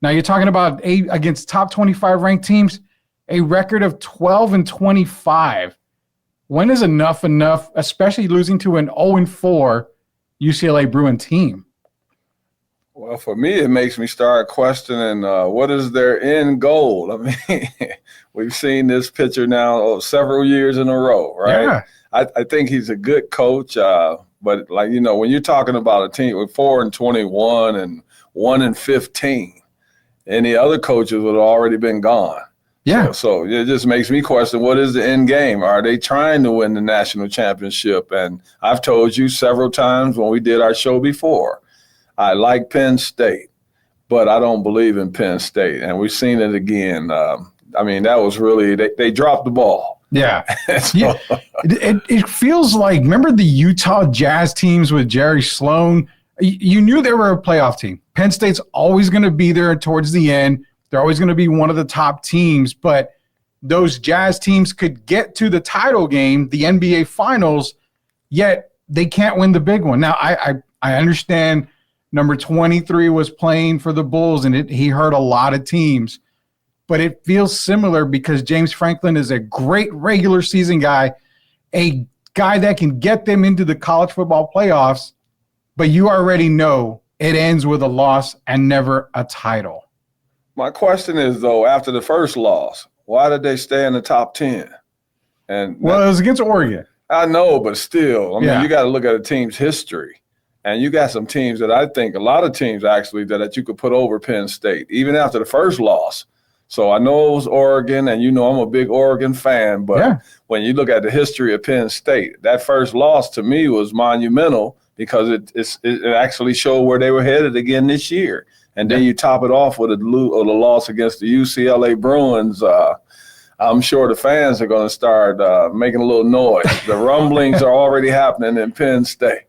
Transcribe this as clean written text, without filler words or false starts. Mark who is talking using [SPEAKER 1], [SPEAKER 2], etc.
[SPEAKER 1] Now you're talking about against top 25 ranked teams, a record of 12-25. When is enough, especially losing to an 0-4 UCLA Bruin team?
[SPEAKER 2] Well, for me, it makes me start questioning what is their end goal. I mean, we've seen this pitcher now several years in a row, right?
[SPEAKER 1] Yeah.
[SPEAKER 2] I think he's a good coach, but when you're talking about a team with 4-21 and 1-15, any other coaches would have already been gone.
[SPEAKER 1] Yeah.
[SPEAKER 2] So it just makes me question, what is the end game? Are they trying to win the national championship? And I've told you several times when we did our show before, I like Penn State, but I don't believe in Penn State. And we've seen it again. That was really, they dropped the ball.
[SPEAKER 1] Yeah. It feels like, remember the Utah Jazz teams with Jerry Sloan? You knew they were a playoff team. Penn State's always going to be there towards the end. They're always going to be one of the top teams, but those Jazz teams could get to the title game, the NBA Finals, yet they can't win the big one. Now, I understand number 23 was playing for the Bulls, and he hurt a lot of teams. But it feels similar because James Franklin is a great regular season guy, a guy that can get them into the college football playoffs, but you already know it ends with a loss and never a title.
[SPEAKER 2] My question is, though, after the first loss, why did they stay in the top 10?
[SPEAKER 1] Well, it was against Oregon.
[SPEAKER 2] I know, but still,
[SPEAKER 1] Yeah.
[SPEAKER 2] You got to look at a team's history. And you got some teams that I think, a lot of teams actually, that you could put over Penn State, even after the first loss. So I know it was Oregon, and I'm a big Oregon fan, but when you look at the history of Penn State, that first loss to me was monumental because it actually showed where they were headed again this year. And then you top it off with a loss against the UCLA Bruins. I'm sure the fans are going to start making a little noise. The rumblings are already happening in Penn State.